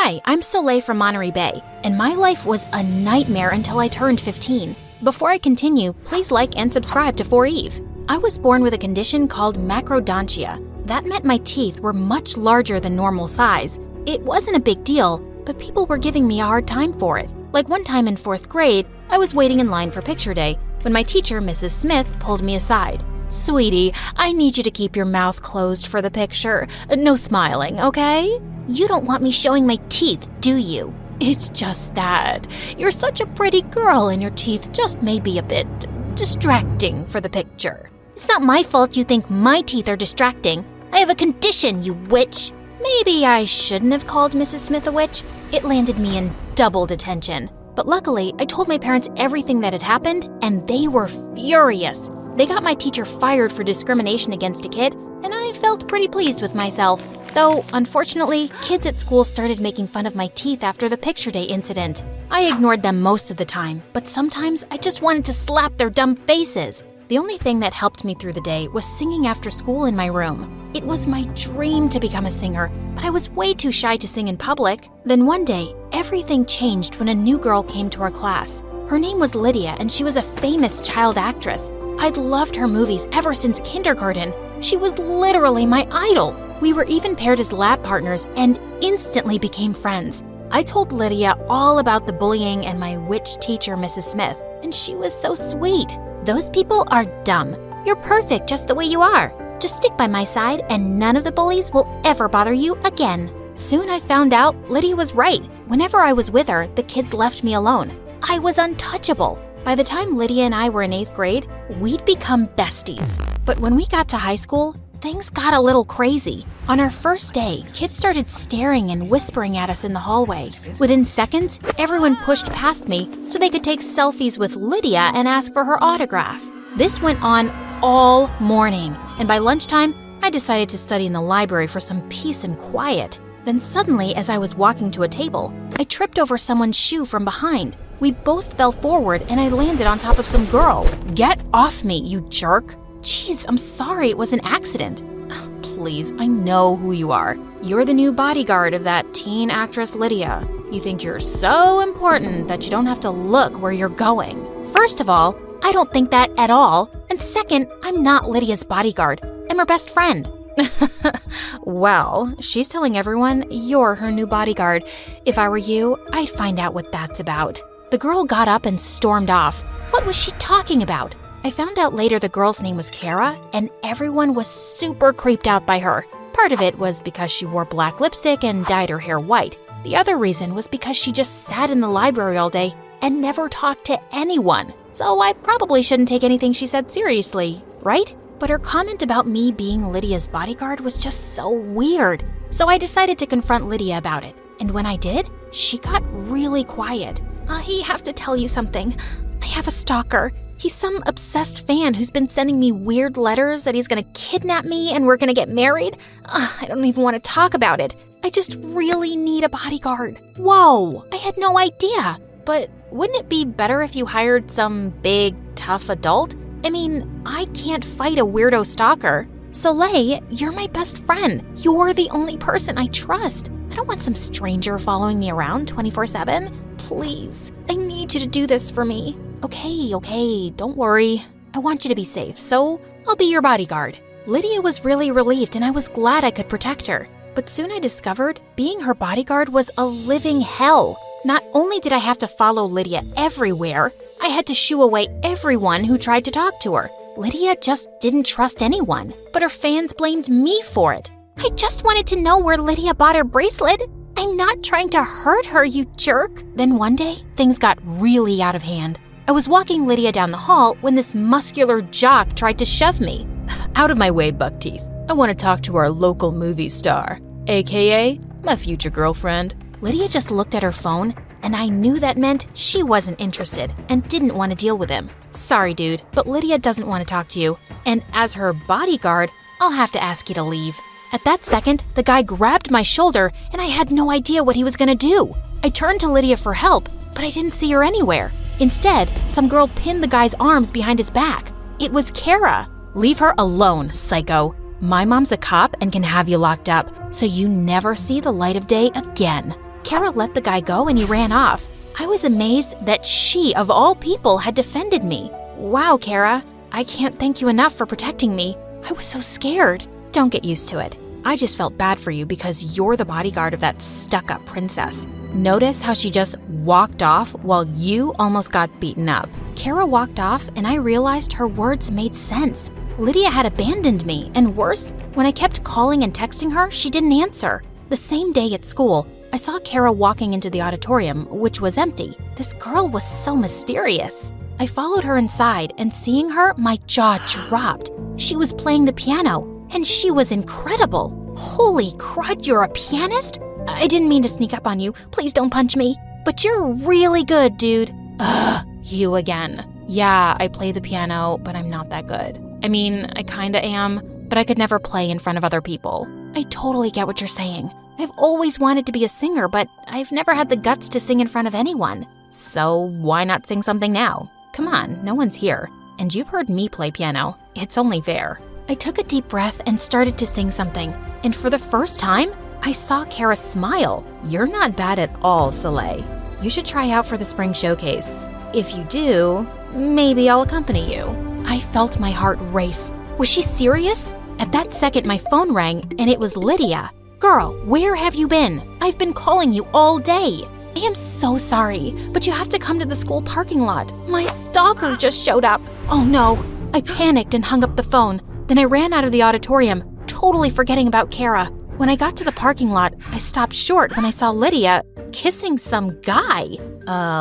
Hi, I'm Soleil from Monterey Bay, and my life was a nightmare until I turned 15. Before I continue, please like and subscribe to For Eve. I was born with a condition called macrodontia. That meant my teeth were much larger than normal size. It wasn't a big deal, but people were giving me a hard time for it. Like one time in 4th grade, I was waiting in line for picture day when my teacher, Mrs. Smith, pulled me aside. "Sweetie, I need you to keep your mouth closed for the picture. No smiling, okay? You don't want me showing my teeth, do you? It's just that. You're such a pretty girl and your teeth just may be a bit distracting for the picture." "It's not my fault you think my teeth are distracting. I have a condition, you witch." Maybe I shouldn't have called Mrs. Smith a witch. It landed me in double detention. But luckily, I told my parents everything that had happened, and they were furious. They got my teacher fired for discrimination against a kid, and I felt pretty pleased with myself. Though, unfortunately, kids at school started making fun of my teeth after the picture day incident. I ignored them most of the time, but sometimes I just wanted to slap their dumb faces. The only thing that helped me through the day was singing after school in my room. It was my dream to become a singer, but I was way too shy to sing in public. Then one day, everything changed when a new girl came to our class. Her name was Lydia, and she was a famous child actress. I'd loved her movies ever since kindergarten. She was literally my idol. We were even paired as lab partners and instantly became friends. I told Lydia all about the bullying and my witch teacher, Mrs. Smith, and she was so sweet. "Those people are dumb. You're perfect just the way you are. Just stick by my side and none of the bullies will ever bother you again." Soon I found out Lydia was right. Whenever I was with her, the kids left me alone. I was untouchable. By the time Lydia and I were in 8th grade, we'd become besties. But when we got to high school, things got a little crazy. On our first day, kids started staring and whispering at us in the hallway. Within seconds, everyone pushed past me so they could take selfies with Lydia and ask for her autograph. This went on all morning, and by lunchtime, I decided to study in the library for some peace and quiet. Then suddenly, as I was walking to a table, I tripped over someone's shoe from behind. We both fell forward and I landed on top of some girl. "Get off me, you jerk." "Jeez, I'm sorry, it was an accident." "Please, I know who you are. You're the new bodyguard of that teen actress Lydia. You think you're so important that you don't have to look where you're going." First of all, I don't think that at all. And second, I'm not Lydia's bodyguard. I'm her best friend. Well, she's telling everyone you're her new bodyguard. If I were you, I'd find out what that's about. The girl got up and stormed off. What was she talking about? I found out later the girl's name was Kara, and everyone was super creeped out by her. Part of it was because she wore black lipstick and dyed her hair white. The other reason was because she just sat in the library all day and never talked to anyone. So I probably shouldn't take anything she said seriously, right? But her comment about me being Lydia's bodyguard was just so weird. So I decided to confront Lydia about it. And when I did, she got really quiet. "I have to tell you something. I have a stalker. He's some obsessed fan who's been sending me weird letters that he's gonna kidnap me and we're gonna get married. I don't even want to talk about it. I just really need a bodyguard." Whoa, I had no idea. But wouldn't it be better if you hired some big, tough adult? I mean, I can't fight a weirdo stalker. "Soleil, you're my best friend. You're the only person I trust. I don't want some stranger following me around 24/7. Please, I need you to do this for me." Okay, don't worry. I want you to be safe, so I'll be your bodyguard." Lydia was really relieved and I was glad I could protect her. But soon I discovered being her bodyguard was a living hell. Not only did I have to follow Lydia everywhere, I had to shoo away everyone who tried to talk to her. Lydia just didn't trust anyone, but her fans blamed me for it. "I just wanted to know where Lydia bought her bracelet. I'm not trying to hurt her, you jerk." Then one day, things got really out of hand. I was walking Lydia down the hall when this muscular jock tried to shove me. "Out of my way, Buckteeth. I want to talk to our local movie star, aka my future girlfriend." Lydia just looked at her phone, and I knew that meant she wasn't interested and didn't want to deal with him. "Sorry, dude, but Lydia doesn't want to talk to you, and as her bodyguard, I'll have to ask you to leave." At that second, the guy grabbed my shoulder, and I had no idea what he was gonna do. I turned to Lydia for help, but I didn't see her anywhere. Instead, some girl pinned the guy's arms behind his back. It was Kara. "Leave her alone, psycho. My mom's a cop and can have you locked up, so you never see the light of day again." Kara let the guy go and he ran off. I was amazed that she, of all people, had defended me. Wow, Kara, I can't thank you enough for protecting me. I was so scared. Don't get used to it. I just felt bad for you because you're the bodyguard of that stuck-up princess. Notice how she just walked off while you almost got beaten up. Kara walked off and I realized her words made sense. Lydia had abandoned me, and worse, when I kept calling and texting her, she didn't answer. The same day at school, I saw Kara walking into the auditorium, which was empty. This girl was so mysterious. I followed her inside, and seeing her, my jaw dropped. She was playing the piano, and she was incredible. Holy crud, you're a pianist? I didn't mean to sneak up on you. Please don't punch me. But you're really good, dude. Ugh, you again. Yeah, I play the piano, but I'm not that good. I mean, I kinda am, but I could never play in front of other people. I totally get what you're saying. I've always wanted to be a singer, but I've never had the guts to sing in front of anyone. So why not sing something now? Come on, no one's here. And you've heard me play piano. It's only fair. I took a deep breath and started to sing something. And for the first time, I saw Kara smile. You're not bad at all, Soleil. You should try out for the spring showcase. If you do, maybe I'll accompany you. I felt my heart race. Was she serious? At that second, my phone rang, and it was Lydia. Girl, where have you been? I've been calling you all day. I am so sorry, but you have to come to the school parking lot. My stalker just showed up. Oh no. I panicked and hung up the phone. Then I ran out of the auditorium, totally forgetting about Kara. When I got to the parking lot, I stopped short when I saw Lydia kissing some guy.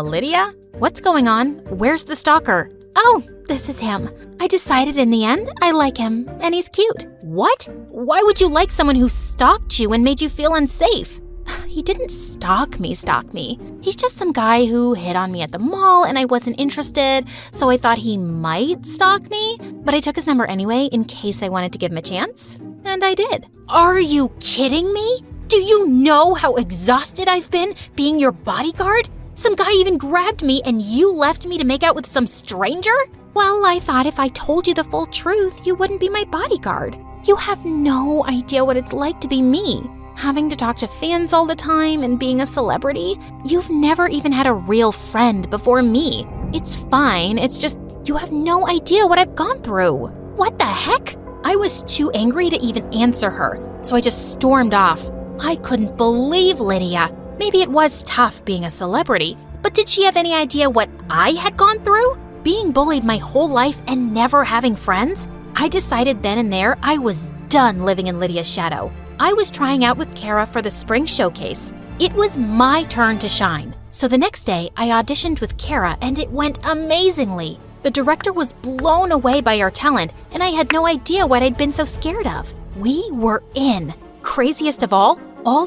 Lydia? What's going on? Where's the stalker? Oh, this is him. I decided in the end I like him, and he's cute. What? Why would you like someone who stalked you and made you feel unsafe? He didn't stalk me. He's just some guy who hit on me at the mall and I wasn't interested, so I thought he might stalk me. But I took his number anyway in case I wanted to give him a chance. And I did. Are you kidding me? Do you know how exhausted I've been being your bodyguard? Some guy even grabbed me and you left me to make out with some stranger? Well, I thought if I told you the full truth, you wouldn't be my bodyguard. You have no idea what it's like to be me. Having to talk to fans all the time and being a celebrity. You've never even had a real friend before me. It's fine, it's just you have no idea what I've gone through. What the heck? I was too angry to even answer her, so I just stormed off. I couldn't believe Lydia. Maybe it was tough being a celebrity, but did she have any idea what I had gone through? Being bullied my whole life and never having friends? I decided then and there I was done living in Lydia's shadow. I was trying out with Kara for the spring showcase. It was my turn to shine. So the next day, I auditioned with Kara and it went amazingly. The director was blown away by our talent and I had no idea what I'd been so scared of. We were in. Craziest of all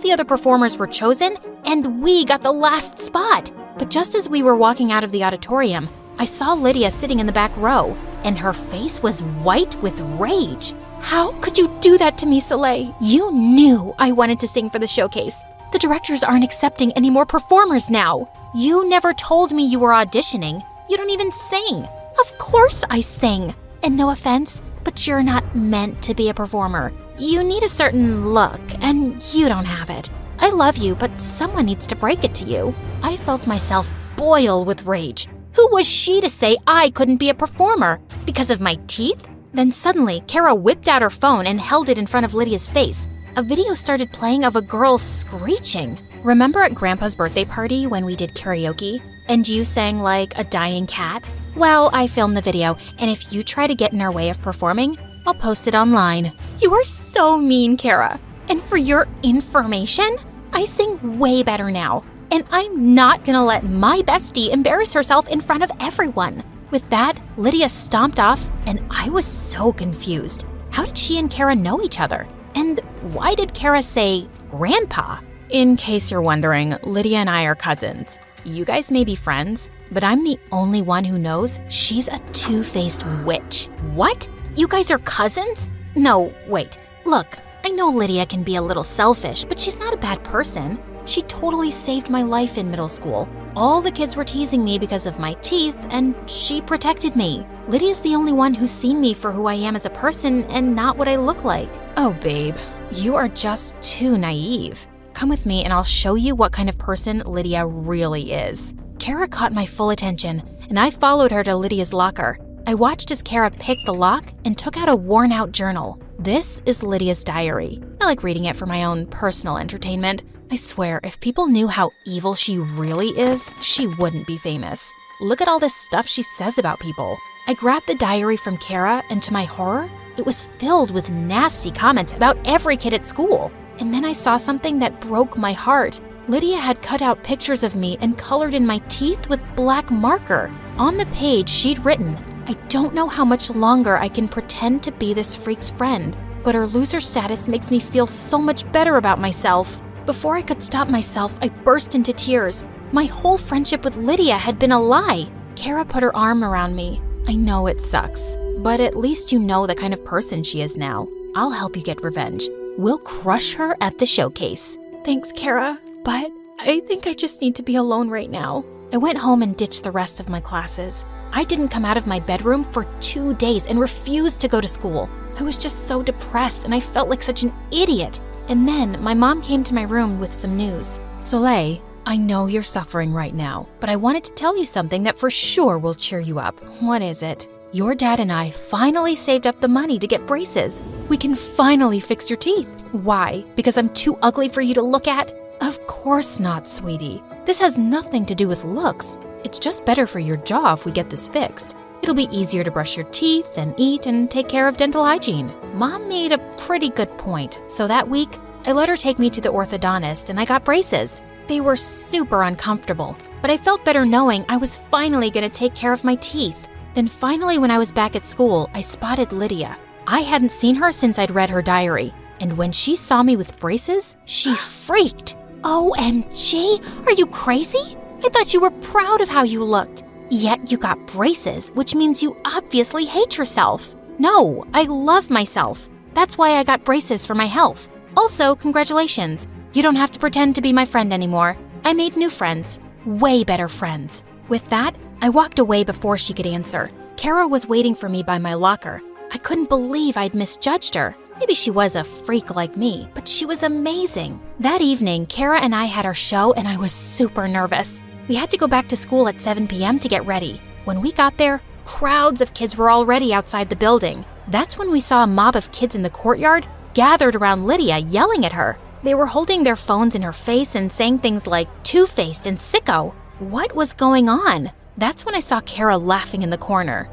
the other performers were chosen and we got the last spot. But just as we were walking out of the auditorium, I saw Lydia sitting in the back row and her face was white with rage. How could you do that to me, Soleil? You knew I wanted to sing for the showcase. The directors aren't accepting any more performers now. You never told me you were auditioning. You don't even sing. Of course I sing. And no offense, but you're not meant to be a performer. You need a certain look, and you don't have it. I love you, but someone needs to break it to you. I felt myself boil with rage. Who was she to say I couldn't be a performer? Because of my teeth? Then suddenly, Kara whipped out her phone and held it in front of Lydia's face. A video started playing of a girl screeching. Remember at Grandpa's birthday party when we did karaoke? And you sang like a dying cat? Well, I filmed the video, and if you try to get in our way of performing, I'll post it online. You are so mean, Kara. And for your information, I sing way better now. And I'm not gonna let my bestie embarrass herself in front of everyone. With that, Lydia stomped off, and I was so confused. How did she and Kara know each other? And why did Kara say Grandpa? In case you're wondering, Lydia and I are cousins. You guys may be friends, but I'm the only one who knows she's a two-faced witch. What? You guys are cousins? No, wait. Look, I know Lydia can be a little selfish, but she's not a bad person. She totally saved my life in middle school. All the kids were teasing me because of my teeth, and she protected me. Lydia's the only one who's seen me for who I am as a person and not what I look like. Oh, babe, you are just too naive. come with me and I'll show you what kind of person Lydia really is. Kara caught my full attention, and I followed her to Lydia's locker. I watched as Kara picked the lock and took out a worn-out journal. This is Lydia's diary. I like reading it for my own personal entertainment. I swear, if people knew how evil she really is, she wouldn't be famous. Look at all this stuff she says about people. I grabbed the diary from Kara, and to my horror, it was filled with nasty comments about every kid at school. And then I saw something that broke my heart. Lydia had cut out pictures of me and colored in my teeth with black marker. On the page, she'd written, "I don't know how much longer I can pretend to be this freak's friend, but her loser status makes me feel so much better about myself." Before I could stop myself, I burst into tears. My whole friendship with Lydia had been a lie. Kara put her arm around me. "I know it sucks, but at least you know the kind of person she is now. I'll help you get revenge. We'll crush her at the showcase." "Thanks, Kara, but I think I just need to be alone right now." I went home and ditched the rest of my classes. I didn't come out of my bedroom for 2 days and refused to go to school. I was just so depressed and I felt like such an idiot. And then my mom came to my room with some news. "Soleil, I know you're suffering right now, but I wanted to tell you something that for sure will cheer you up." "What is it?" "Your dad and I finally saved up the money to get braces. We can finally fix your teeth." "Why? Because I'm too ugly for you to look at?" "Of course not, sweetie. This has nothing to do with looks. It's just better for your jaw if we get this fixed. It'll be easier to brush your teeth and eat and take care of dental hygiene." Mom made a pretty good point, so that week, I let her take me to the orthodontist and I got braces. They were super uncomfortable, but I felt better knowing I was finally going to take care of my teeth. Then finally, when I was back at school, I spotted Lydia. I hadn't seen her since I'd read her diary, and when she saw me with braces, she freaked. "OMG, are you crazy? I thought you were proud of how you looked. Yet you got braces, which means you obviously hate yourself." "No, I love myself. That's why I got braces for my health. Also, congratulations. You don't have to pretend to be my friend anymore. I made new friends. Way better friends." With that, I walked away before she could answer. Kara was waiting for me by my locker. I couldn't believe I'd misjudged her. Maybe she was a freak like me, but she was amazing. That evening, Kara and I had our show and I was super nervous. We had to go back to school at 7 p.m. to get ready. When we got there, crowds of kids were already outside the building. That's when we saw a mob of kids in the courtyard gathered around Lydia yelling at her. They were holding their phones in her face and saying things like two-faced and sicko. What was going on? That's when I saw Kara laughing in the corner.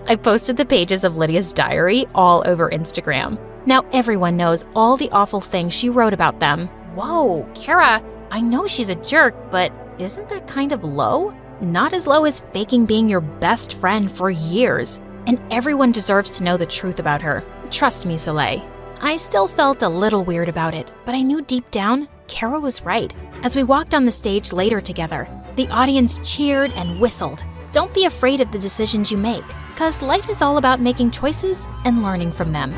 I posted the pages of Lydia's diary all over Instagram. Now everyone knows all the awful things she wrote about them. Whoa, Kara, I know she's a jerk, but isn't that kind of low? Not as low as faking being your best friend for years. And everyone deserves to know the truth about her. Trust me, Soleil. I still felt a little weird about it, but I knew deep down, Kara was right. As we walked on the stage later together, the audience cheered and whistled. Don't be afraid of the decisions you make, because life is all about making choices and learning from them.